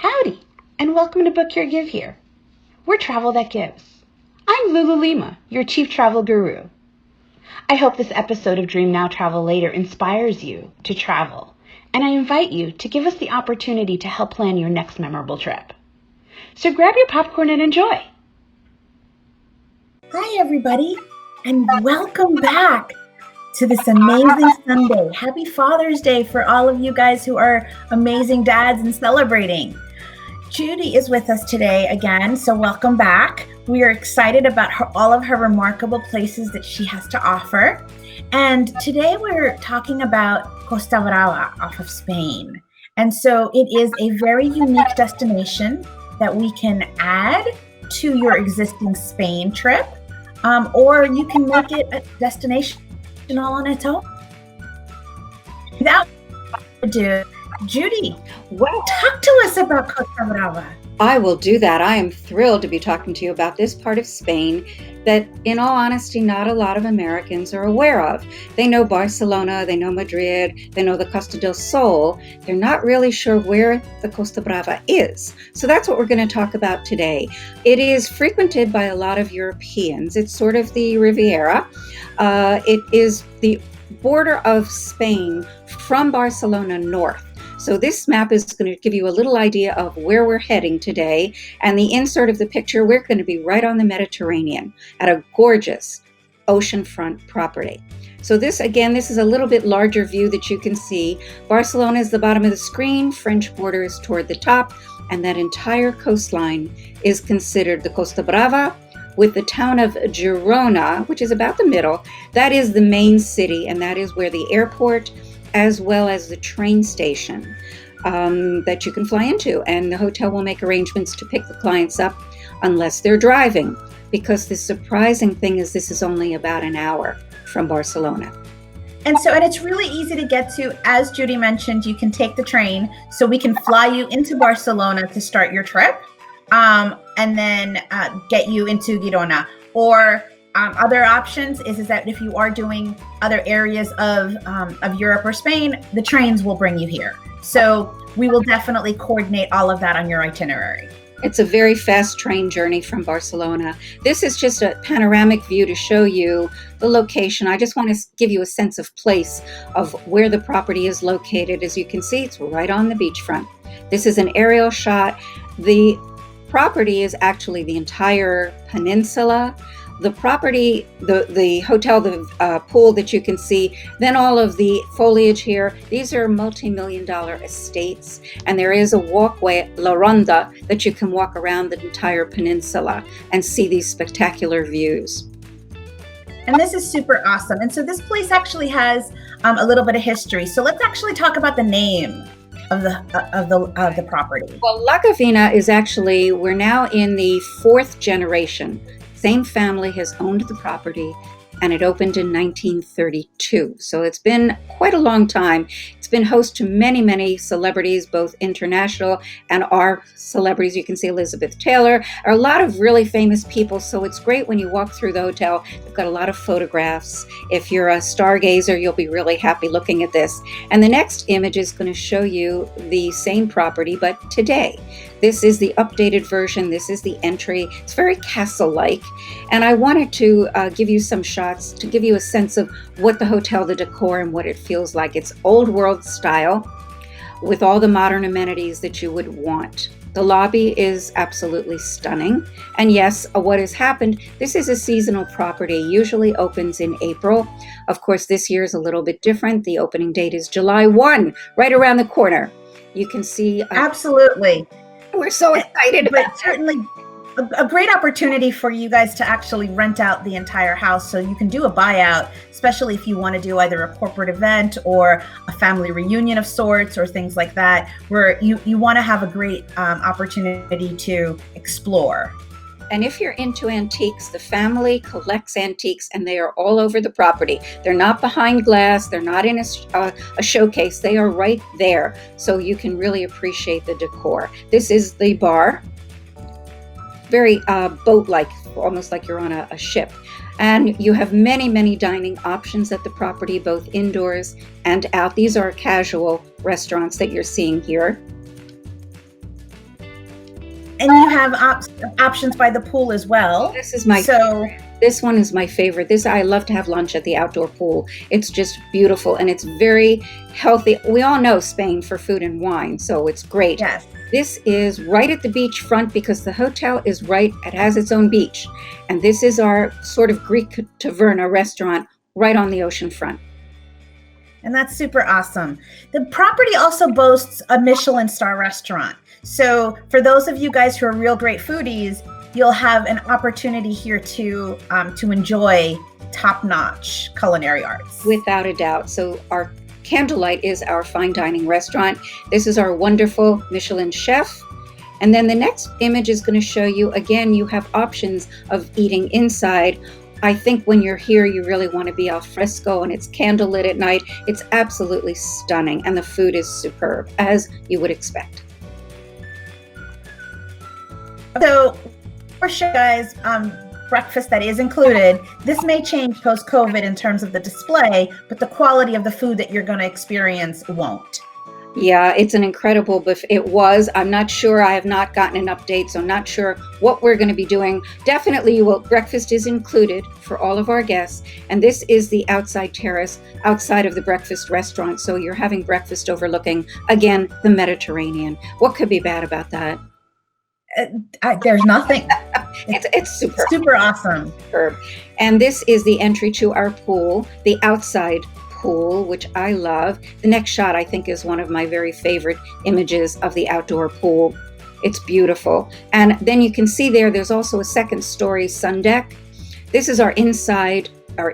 Howdy, and welcome to Book Your Give Here. We're Travel That Gives. I'm Lulu Lima, your chief travel guru. I hope this episode of Dream Now Travel Later inspires you to travel, and I invite you to give us the opportunity to help plan your next memorable trip. So grab your popcorn and enjoy. Hi, everybody, and welcome back to this amazing Sunday. Happy Father's Day for all of you guys who are amazing dads and celebrating. Judy is with us today again, so welcome back. We are excited about all of her remarkable places that she has to offer. And today we're talking about Costa Brava off of Spain. And so it is a very unique destination that we can add to your existing Spain trip, or you can make it a destination all on its own. Without ado, Judy, talk to us about Costa Brava. I will do that. I am thrilled to be talking to you about this part of Spain that, in all honesty, not a lot of Americans are aware of. They know Barcelona, they know Madrid, they know the Costa del Sol. They're not really sure where the Costa Brava is. So that's what we're going to talk about today. It is frequented by a lot of Europeans. It's sort of the Riviera. It is the border of Spain from Barcelona north. So this map is going to give you a little idea of where we're heading today. And the insert of the picture, we're going to be right on the Mediterranean at a gorgeous oceanfront property. So this is a little bit larger view that you can see. Barcelona is the bottom of the screen, French border is toward the top, and that entire coastline is considered the Costa Brava, with the town of Girona, which is about the middle. That is the main city, and that is where the airport as well as the train station that you can fly into. And the hotel will make arrangements to pick the clients up unless they're driving, because the surprising thing is this is only about an hour from Barcelona. And it's really easy to get to. As Judy mentioned, you can take the train, so we can fly you into Barcelona to start your trip, and then get you into Girona. Or other options is that if you are doing other areas of Europe or Spain, the trains will bring you here. So we will definitely coordinate all of that on your itinerary. It's a very fast train journey from Barcelona. This is just a panoramic view to show you the location. I just want to give you a sense of place of where the property is located. As you can see, it's right on the beachfront. This is an aerial shot. The property is actually the entire peninsula. The property, the hotel, the pool that you can see, then all of the foliage here. These are multi-million-dollar estates, and there is a walkway, La Ronda, that you can walk around the entire peninsula and see these spectacular views. And this is super awesome. And so this place actually has a little bit of history. So let's actually talk about the name of the property. Well, La Gavina is actually, we're now in the fourth generation. Same family has owned the property, and it opened in 1932. So it's been quite a long time. It's been host to many, many celebrities, both international and our celebrities. You can see Elizabeth Taylor, or a lot of really famous people. So it's great when you walk through the hotel. They've got a lot of photographs. If you're a stargazer, you'll be really happy looking at this. And the next image is going to show you the same property, but today. This is the updated version. This is the entry. It's very castle-like. And I wanted to give you some shots to give you a sense of what the hotel, the decor, and what it feels like. It's old world style with all the modern amenities that you would want. The lobby is absolutely stunning. And yes, what has happened, this is a seasonal property, usually opens in April. Of course, this year is a little bit different. The opening date is July 1, right around the corner. You can see. Absolutely. We're so excited. But certainly a great opportunity for you guys to actually rent out the entire house, so you can do a buyout, especially if you want to do either a corporate event or a family reunion of sorts or things like that, where you want to have a great opportunity to explore. And if you're into antiques, the family collects antiques, and they are all over the property. They're not behind glass. They're not in a showcase. They are right there. So you can really appreciate the decor. This is the bar. Very boat-like, almost like you're on a ship. And you have many, many dining options at the property, both indoors and out. These are casual restaurants that you're seeing here. And you have options by the pool as well. This one is my favorite. I love to have lunch at the outdoor pool. It's just beautiful and it's very healthy. We all know Spain for food and wine, so it's great. Yes. This is right at the beach front because the hotel is it has its own beach. And this is our sort of Greek taverna restaurant right on the ocean front. And that's super awesome. The property also boasts a Michelin star restaurant. So for those of you guys who are real great foodies, you'll have an opportunity here to enjoy top-notch culinary arts. Without a doubt. So our Candlelight is our fine dining restaurant. This is our wonderful Michelin chef. And then the next image is going to show you, again, you have options of eating inside. I think when you're here, you really want to be al fresco, and it's candlelit at night. It's absolutely stunning, and the food is superb, as you would expect. So, for sure, guys, breakfast that is included. This may change post-COVID in terms of the display, but the quality of the food that you're going to experience won't. Yeah, it's an incredible buffet. It was. I'm not sure. I have not gotten an update, so I'm not sure what we're going to be doing. Definitely, breakfast is included for all of our guests. And this is the outside terrace outside of the breakfast restaurant. So you're having breakfast overlooking, again, the Mediterranean. What could be bad about that? There's nothing. It's super. Super awesome. Superb. And this is the entry to our pool, the outside pool, which I love. The next shot, I think, is one of my very favorite images of the outdoor pool. It's beautiful. And then you can see there's also a second story sun deck. This is our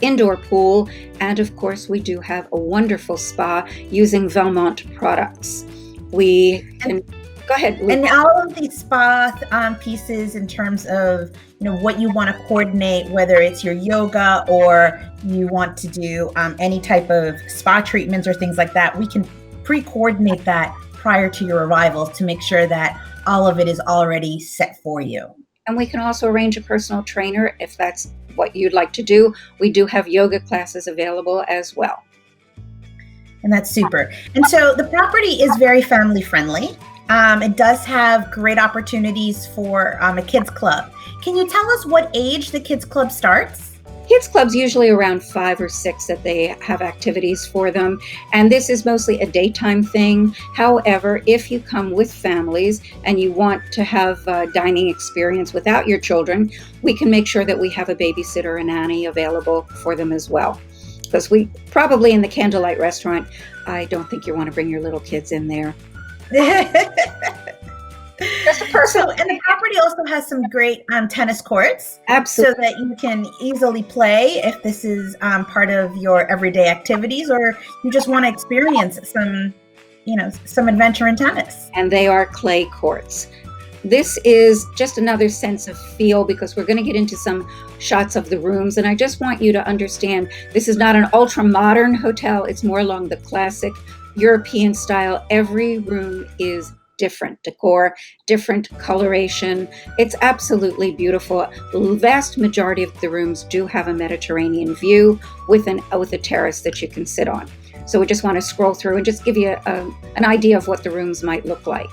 indoor pool. And of course, we do have a wonderful spa using Valmont products. Go ahead. And all of these spa pieces in terms of what you want to coordinate, whether it's your yoga or you want to do any type of spa treatments or things like that, we can pre-coordinate that prior to your arrival to make sure that all of it is already set for you. And we can also arrange a personal trainer if that's what you'd like to do. We do have yoga classes available as well. And that's super. And so the property is very family friendly. It does have great opportunities for a kids club. Can you tell us what age the kids club starts? Kids club's usually around 5 or 6 that they have activities for them. And this is mostly a daytime thing. However, if you come with families and you want to have a dining experience without your children, we can make sure that we have a babysitter and nanny available for them as well. Because we probably in the Candlelight restaurant, I don't think you want to bring your little kids in there. Just a person. And the property also has some great tennis courts. Absolutely. So that you can easily play if this is part of your everyday activities, or you just want to experience some adventure in tennis. And they are clay courts. This is just another sense of feel because we're going to get into some shots of the rooms. And I just want you to understand this is not an ultra modern hotel. It's more along the classic European style. Every room is different decor, different coloration. It's absolutely beautiful. The vast majority of the rooms do have a Mediterranean view with a terrace that you can sit on. So we just want to scroll through and just give you an idea of what the rooms might look like.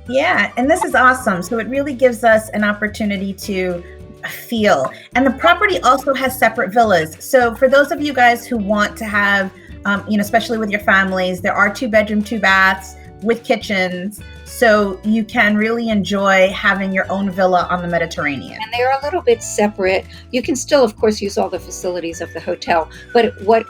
Yeah, and this is awesome. So it really gives us an opportunity to feel. And the property also has separate villas. So for those of you guys who want to have especially with your families, there are 2-bedroom, 2 baths with kitchens. So you can really enjoy having your own villa on the Mediterranean. And they're a little bit separate. You can still, of course, use all the facilities of the hotel. But what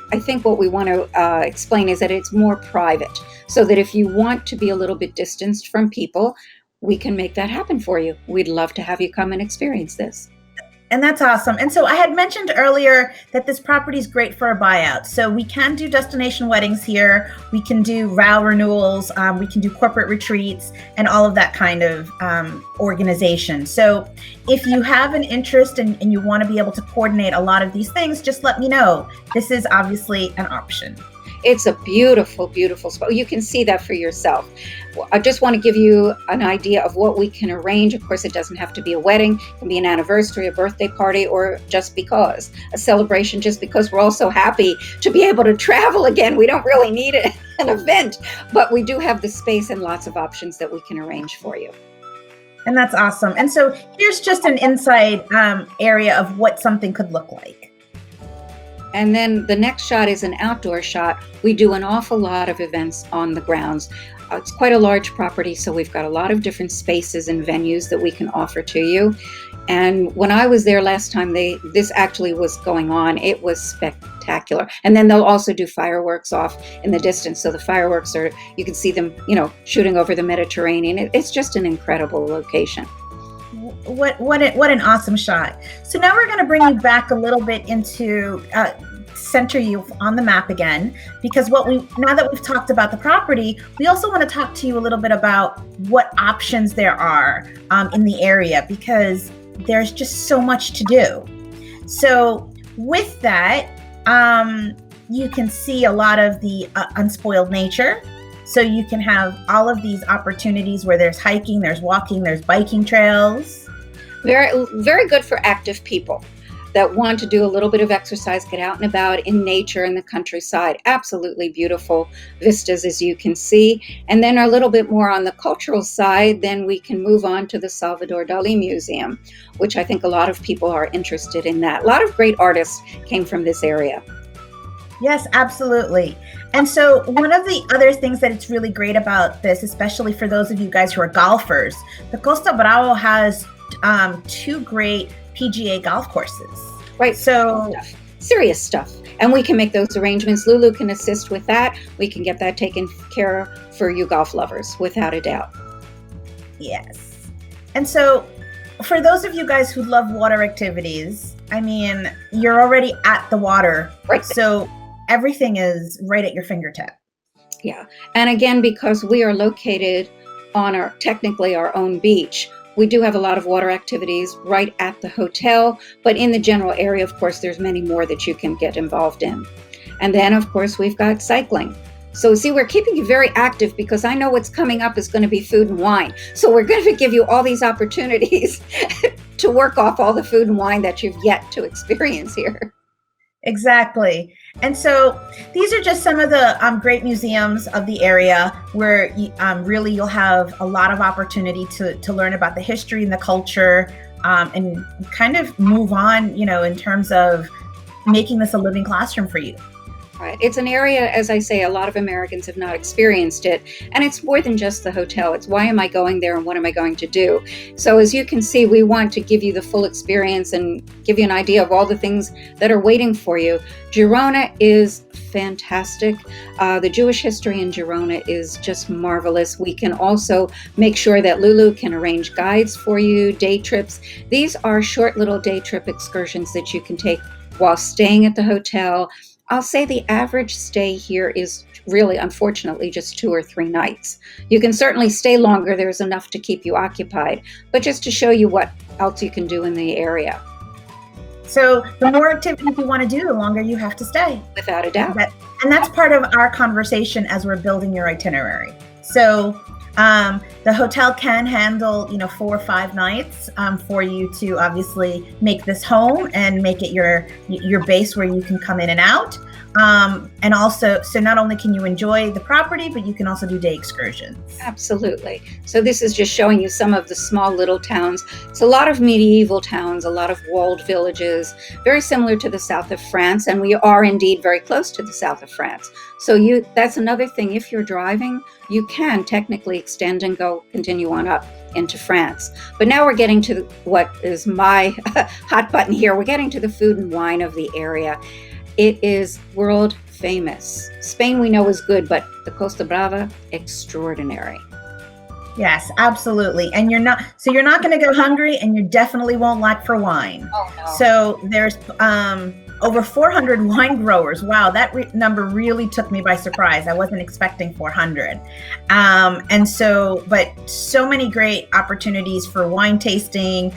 we want to explain is that it's more private. So that if you want to be a little bit distanced from people, we can make that happen for you. We'd love to have you come and experience this. And that's awesome. And so I had mentioned earlier that this property is great for a buyout. So we can do destination weddings here. We can do vow renewals. We can do corporate retreats and all of that kind of organization. So if you have an interest and you want to be able to coordinate a lot of these things, just let me know. This is obviously an option. It's a beautiful, beautiful spot. You can see that for yourself. I just want to give you an idea of what we can arrange. Of course, it doesn't have to be a wedding. It can be an anniversary, a birthday party, or just because. A celebration just because we're all so happy to be able to travel again. We don't really need an event, but we do have the space and lots of options that we can arrange for you. And that's awesome. And so here's just an inside area of what something could look like. And then the next shot is an outdoor shot. We do an awful lot of events on the grounds. It's quite a large property, so we've got a lot of different spaces and venues that we can offer to you. And when I was there last time, this actually was going on. It was spectacular. And then they'll also do fireworks off in the distance. So the fireworks you can see them, shooting over the Mediterranean. It's just an incredible location. What an awesome shot. So now we're going to bring you back a little bit into center you on the map again, because now that we've talked about the property, we also want to talk to you a little bit about what options there are in the area, because there's just so much to do. So with that, you can see a lot of the unspoiled nature. So you can have all of these opportunities where there's hiking, there's walking, there's biking trails. Very, very good for active people that want to do a little bit of exercise, get out and about in nature in the countryside. Absolutely beautiful vistas, as you can see. And then a little bit more on the cultural side, then we can move on to the Salvador Dali Museum, which I think a lot of people are interested in that. A lot of great artists came from this area. Yes, absolutely. And so one of the other things that it's really great about this, especially for those of you guys who are golfers, the Costa Brava has 2 great PGA golf courses. Right. So serious stuff. And we can make those arrangements. Lulu can assist with that. We can get that taken care of for you golf lovers, without a doubt. Yes. And so for those of you guys who love water activities, I mean, you're already at the water. Right. So everything is right at your fingertip. Yeah. And again, because we are located on technically our own beach, we do have a lot of water activities right at the hotel, but in the general area, of course, there's many more that you can get involved in. And then, of course, we've got cycling. So see, we're keeping you very active, because I know what's coming up is going to be food and wine. So we're going to give you all these opportunities to work off all the food and wine that you've yet to experience here. Exactly. And so these are just some of the great museums of the area where really you'll have a lot of opportunity to learn about the history and the culture, and kind of move on, in terms of making this a living classroom for you. Right. It's an area, as I say, a lot of Americans have not experienced it. And it's more than just the hotel. It's why am I going there and what am I going to do? So as you can see, we want to give you the full experience and give you an idea of all the things that are waiting for you. Girona is fantastic. The Jewish history in Girona is just marvelous. We can also make sure that Lulu can arrange guides for you, day trips. These are short little day trip excursions that you can take while staying at the hotel. I'll say the average stay here is really, unfortunately, just 2 or 3 nights. You can certainly stay longer. There's enough to keep you occupied, but just to show you what else you can do in the area. So the more activities you want to do, the longer you have to stay. Without a doubt. And that's part of our conversation as we're building your itinerary. So the hotel can handle, 4 or 5 nights for you to obviously make this home and make it your base where you can come in and out. And also, so not only can you enjoy the property, but you can also do day excursions. Absolutely. So this is just showing you some of the small little towns. It's a lot of medieval towns, a lot of walled villages, very similar to the south of France. And we are indeed very close to the south of France. So that's another thing. If you're driving, you can technically extend and continue on up into France. But now we're getting to what is my hot button here. We're getting to the food and wine of the area. It is world famous. Spain we know is good, but the Costa Brava, extraordinary. Yes, absolutely. And you're not going to go hungry, and you definitely won't lack for wine. Oh, no. So there's over 400 wine growers. Wow, that number really took me by surprise. I wasn't expecting 400. But so many great opportunities for wine tasting.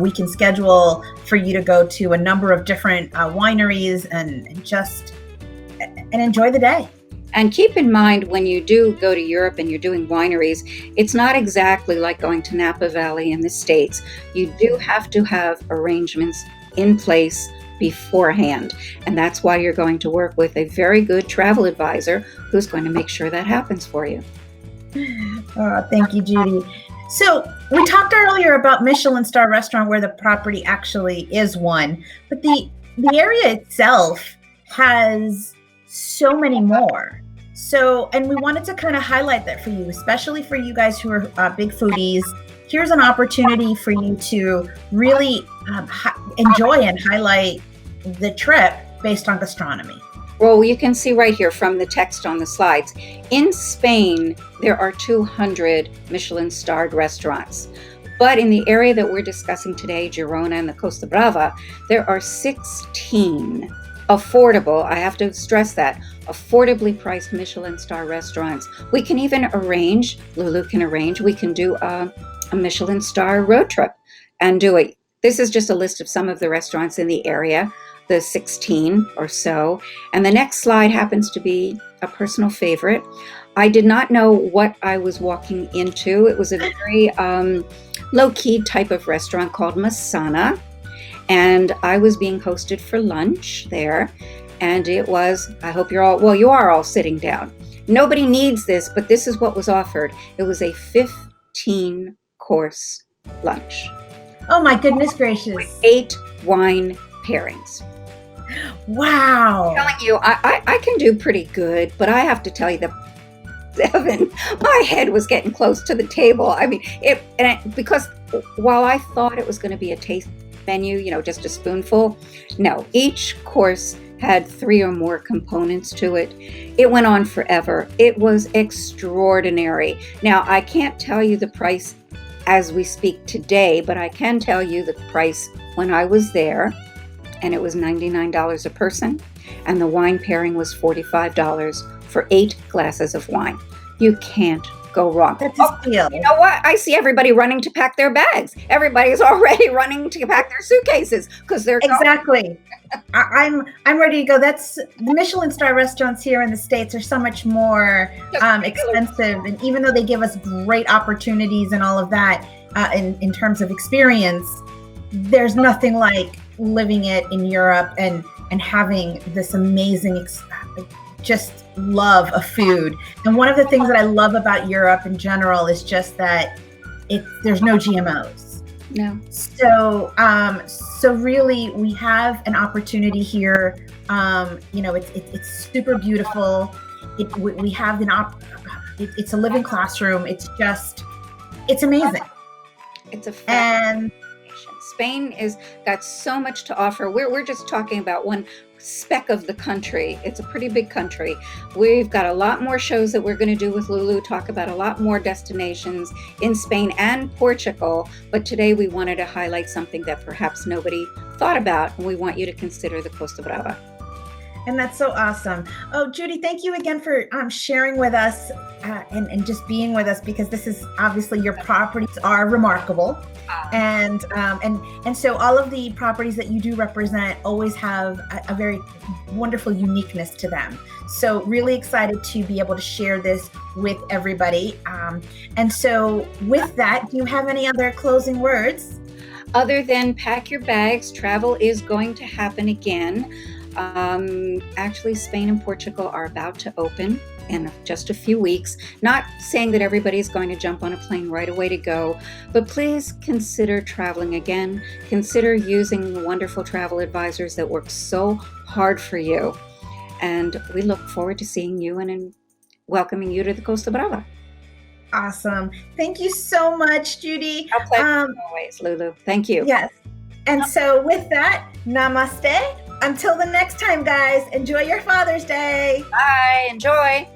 We can schedule for you to go to a number of different wineries and enjoy the day. And keep in mind, when you do go to Europe and you're doing wineries, it's not exactly like going to Napa Valley in the States. You do have to have arrangements in place beforehand. And that's why you're going to work with a very good travel advisor who's going to make sure that happens for you. Thank you, Judy. So we talked earlier about Michelin star restaurant where the property actually is one, but the area itself has so many more. So, and we wanted to kind of highlight that for you, especially for you guys who are big foodies. Here's an opportunity for you to really enjoy and highlight the trip based on gastronomy. Well, you can see right here from the text on the slides. In Spain, there are 200 Michelin-starred restaurants. But in the area that we're discussing today, Girona and the Costa Brava, there are 16 affordable, I have to stress that, affordably priced Michelin-star restaurants. We can even arrange, Lulu can arrange, we can do a Michelin-star road trip and do it. This is just a list of some of the restaurants in the area, the 16 or so. And the next slide happens to be a personal favorite. I did not know what I was walking into. It was a very low-key type of restaurant called Masana. And I was being hosted for lunch there. And it was, I hope you're all, well, you are all sitting down. Nobody needs this, but this is what was offered. It was a 15-course lunch. Oh my goodness gracious. 8 wine pairings. Wow. I'm telling you, I can do pretty good, but I have to tell you that 7, my head was getting close to the table. I mean, because while I thought it was going to be a taste menu, just a spoonful, no, each course had 3 or more components to it. It went on forever. It was extraordinary. Now, I can't tell you the price as we speak today, but I can tell you the price when I was there, and it was $99 a person, and the wine pairing was $45 for 8 glasses of wine. You can't go wrong. That's a steal. You know what? I see everybody running to pack their bags. Everybody's already running to pack their suitcases because they're exactly. I'm ready to go. That's the Michelin star restaurants here in the States are so much more expensive, and even though they give us great opportunities and all of that in terms of experience, there's nothing like living it in Europe and having this amazing just love of food. And one of the things that I love about Europe in general is just that there's no GMOs. No. So really we have an opportunity here. It's super beautiful. We have it's a living classroom. It's amazing. It's a fascinating nation. Spain is got so much to offer. We're just talking about one speck of the country. It's a pretty big country. We've got a lot more shows that we're going to do with Lulu, talk about a lot more destinations in Spain and Portugal. But today we wanted to highlight something that perhaps nobody thought about, and we want you to consider the Costa Brava. And that's so awesome. Oh, Judy, thank you again for sharing with us and just being with us, because this is obviously your properties are remarkable. And so all of the properties that you do represent always have a very wonderful uniqueness to them. So really excited to be able to share this with everybody. And so with that, do you have any other closing words? Other than pack your bags, travel is going to happen again. Actually, Spain and Portugal are about to open in just a few weeks. Not saying that everybody's going to jump on a plane right away to go, but please consider traveling again. Consider using the wonderful travel advisors that work so hard for you. And we look forward to seeing you and welcoming you to the Costa Brava. Awesome. Thank you so much, Judy. A pleasure always, Lulu. Thank you. Yes. And so with that, namaste. Until the next time, guys, enjoy your Father's Day. Bye. Enjoy.